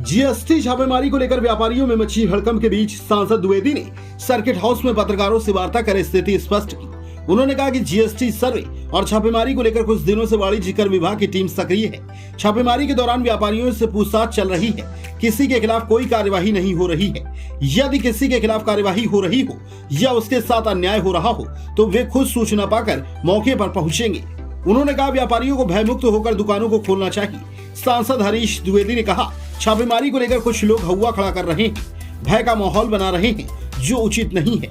GST छापेमारी को लेकर व्यापारियों में मची हड़कंप के बीच सांसद द्विवेदी ने सर्किट हाउस में पत्रकारों से वार्ता कर स्थिति स्पष्ट की। उन्होंने कहा कि जीएसटी सर्वे और छापेमारी को लेकर कुछ दिनों से वाणिज्य कर विभाग की टीम सक्रिय है। छापेमारी के दौरान व्यापारियों से पूछताछ चल रही है। किसी के खिलाफ कोई कार्यवाही नहीं हो रही है। यदि किसी के खिलाफ कार्यवाही हो रही हो या उसके साथ अन्याय हो रहा हो तो वे खुद सूचना पाकर मौके पर पहुंचेंगे। उन्होंने कहा व्यापारियों को भयमुक्त होकर दुकानों को खोलना चाहिए। सांसद हरीश द्विवेदी ने कहा छापेमारी को लेकर कुछ लोग हवा खड़ा कर रहे हैं, भय का माहौल बना रहे हैं, जो उचित नहीं है।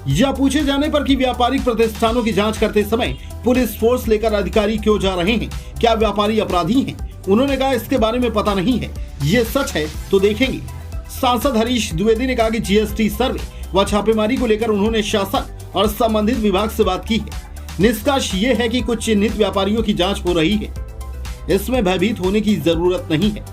यह पूछे जाने पर कि व्यापारिक प्रतिष्ठानों की जांच करते समय पुलिस फोर्स लेकर अधिकारी क्यों जा रहे हैं, क्या व्यापारी अपराधी हैं? उन्होंने कहा इसके बारे में पता नहीं है, ये सच है तो देखेंगे। सांसद हरीश द्विवेदी ने कहा कि जीएसटी सर्वे व छापेमारी को लेकर उन्होंने शासन और संबंधित विभाग से बात की है। निष्कर्ष ये है कि कुछ चिन्हित व्यापारियों की जांच हो रही है, इसमें भयभीत होने की जरूरत नहीं है।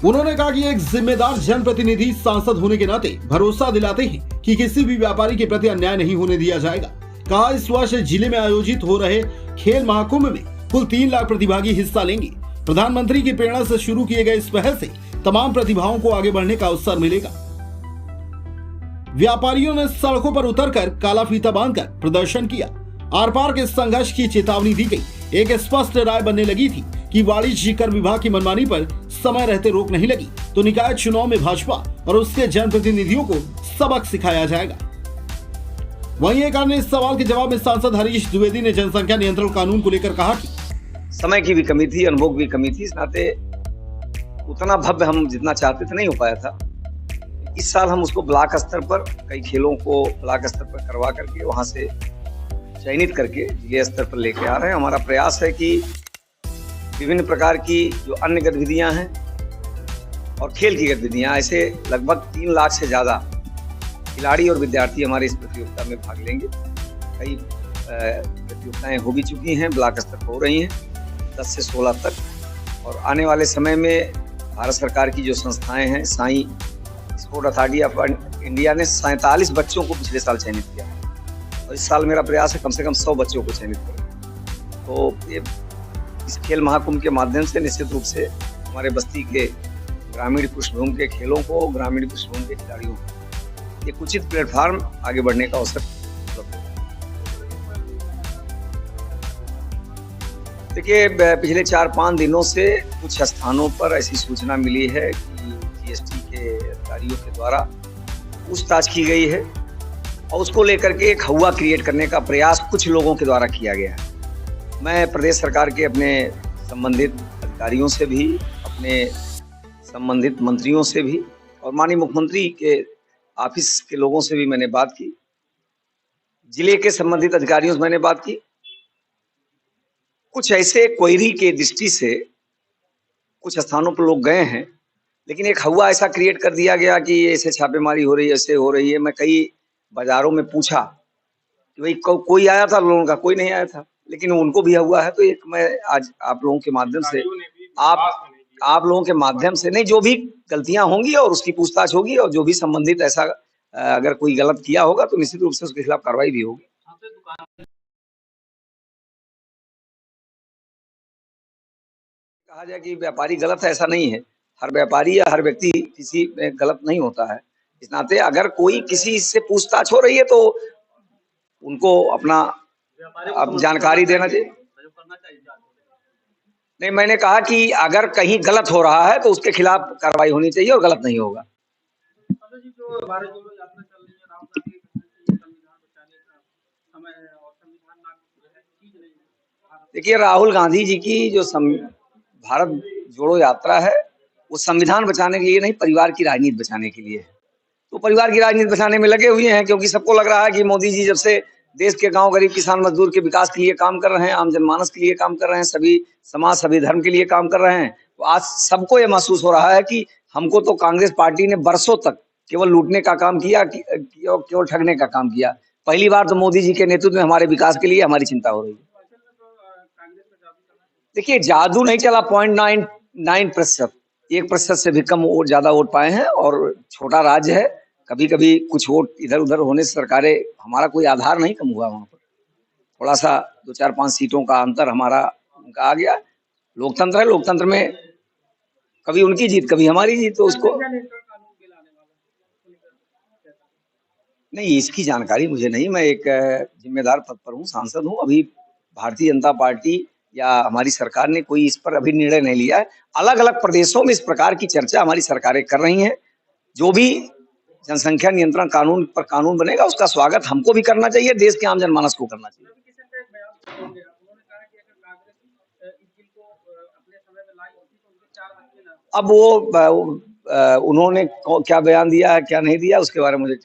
उन्होंने कहा कि एक जिम्मेदार जनप्रतिनिधि सांसद होने के नाते भरोसा दिलाते हैं कि किसी भी व्यापारी के प्रति अन्याय नहीं होने दिया जाएगा। कहा इस वर्ष जिले में आयोजित हो रहे खेल महाकुंभ में कुल 3 लाख प्रतिभागी हिस्सा लेंगे। प्रधानमंत्री की प्रेरणा से शुरू किए गए इस पहल से तमाम प्रतिभाओं को आगे बढ़ने का अवसर मिलेगा। व्यापारियों ने सड़कों पर उतरकर काला फीता बांधकर प्रदर्शन किया। आर पार के संघर्ष की चेतावनी दी गई। एक स्पष्ट राय बनने लगी थी कि वाणिज्य कर विभाग की मनमानी पर समय रहते रोक नहीं लगी तो निकाय चुनाव में भाजपा और उसके जनप्रतिनिधियों को सबक सिखाया जाएगा। वहीं एक अन्य सवाल के जवाब में सांसद हरीश द्विवेदी ने जनसंख्या नियंत्रण कानून को लेकर कहा कि समय की भी कमी थी, अनुभव की कमी थी, इस नाते उतना भव्य हम जितना चाहते थे नहीं हो पाया था। इस साल हम उसको ब्लॉक स्तर पर कई खेलों को ब्लॉक स्तर पर करवा करके वहां से चयनित करके जिले स्तर पर लेके आ रहे हैं। हमारा प्रयास है कि विभिन्न प्रकार की जो अन्य गतिविधियां हैं और खेल की गतिविधियां, ऐसे लगभग 3 लाख से ज़्यादा खिलाड़ी और विद्यार्थी हमारे इस प्रतियोगिता में भाग लेंगे। कई प्रतियोगिताएं हो भी चुकी हैं, ब्लॉक स्तर पर हो रही हैं 10 से 16 तक। और आने वाले समय में भारत सरकार की जो संस्थाएं हैं, Sai sport authority of India ने 47 बच्चों को पिछले साल चयनित किया और इस साल मेरा प्रयास है कम से कम 100 बच्चों को चयनित करें। तो ये इस खेल महाकुंभ के माध्यम से निश्चित रूप से हमारे बस्ती के ग्रामीण पृष्ठभूमि के खेलों को, ग्रामीण पृष्ठभूमि के खिलाड़ियों को एक उचित प्लेटफॉर्म आगे बढ़ने का अवसर उपलब्ध होगा। देखिए, पिछले 4-5 दिनों से कुछ स्थानों पर ऐसी सूचना मिली है कि जीएसटी के अधिकारियों के द्वारा पूछताछ की गई है और उसको लेकर के एक हवा क्रिएट करने का प्रयास कुछ लोगों के द्वारा किया गया है। मैं प्रदेश सरकार के अपने संबंधित अधिकारियों से भी, अपने संबंधित मंत्रियों से भी और माननीय मुख्यमंत्री के ऑफिस के लोगों से भी मैंने बात की। जिले के संबंधित अधिकारियों से मैंने बात की। कुछ ऐसे क्वेरी के दृष्टि से कुछ स्थानों पर लोग गए हैं, लेकिन एक हवा ऐसा क्रिएट कर दिया गया कि ऐसे छापेमारी हो रही है, ऐसे हो रही है। मैं कई बाजारों में पूछा कि भाई कोई आया था लोगों का, कोई नहीं आया था, लेकिन उनको भी हुआ है। तो एक मैं आज आप लोगों के माध्यम से आप लोगों के माध्यम से नहीं, जो भी गलतियां होंगी और उसकी पूछताछ होगी और जो भी संबंधित ऐसा अगर कोई गलत किया होगा तो निश्चित रूप से उसके खिलाफ कार्रवाई भी होगी। कहा जाए कि व्यापारी गलत है, ऐसा नहीं है। हर व्यापारी या हर व्यक्ति किसी में गलत नहीं होता है। इस नाते अगर कोई किसी से पूछताछ हो रही है तो उनको अपना अब जानकारी देना चाहिए। नहीं, मैंने कहा कि अगर कहीं गलत हो रहा है तो उसके खिलाफ कार्रवाई होनी चाहिए और गलत नहीं होगा। देखिए, राहुल गांधी जी की जो भारत जोड़ो यात्रा है वो संविधान बचाने के लिए नहीं, परिवार की राजनीति बचाने के लिए है। तो परिवार की राजनीति बचाने में लगे हुए हैं, क्योंकि सबको लग रहा है कि मोदी जी जब से देश के गांव, गरीब, किसान, मजदूर के विकास के लिए काम कर रहे हैं, आम जनमानस के लिए काम कर रहे हैं, सभी समाज, सभी धर्म के लिए काम कर रहे हैं। तो आज सबको ये महसूस हो रहा है कि हमको तो कांग्रेस पार्टी ने बरसों तक केवल लूटने का काम किया, केवल ठगने का काम किया। पहली बार तो मोदी जी के नेतृत्व में हमारे विकास के लिए हमारी चिंता हो रही है। देखिए, जादू नहीं चला। 0.99%, 1% से भी कम वोट, ज्यादा वोट पाए हैं और छोटा राज्य है। कभी कभी कुछ वोट इधर उधर होने से सरकारें, हमारा कोई आधार नहीं कम हुआ। वहां पर थोड़ा सा 2-4-5 सीटों का अंतर हमारा उनका आ गया। लोकतंत्र है, लोकतंत्र में कभी उनकी जीत कभी हमारी जीत, तो उसको नहीं, इसकी जानकारी मुझे नहीं। मैं एक जिम्मेदार पद पर हूँ, सांसद हूँ। अभी भारतीय जनता पार्टी या हमारी सरकार ने कोई इस पर अभी निर्णय नहीं लिया है। अलग अलग प्रदेशों में इस प्रकार की चर्चा हमारी सरकारें कर रही हैं। जो भी जनसंख्या नियंत्रण कानून पर कानून बनेगा उसका स्वागत हमको भी करना चाहिए, देश के आम जनमानस को करना चाहिए। अब वो उन्होंने क्या बयान दिया है क्या नहीं दिया उसके बारे में मुझे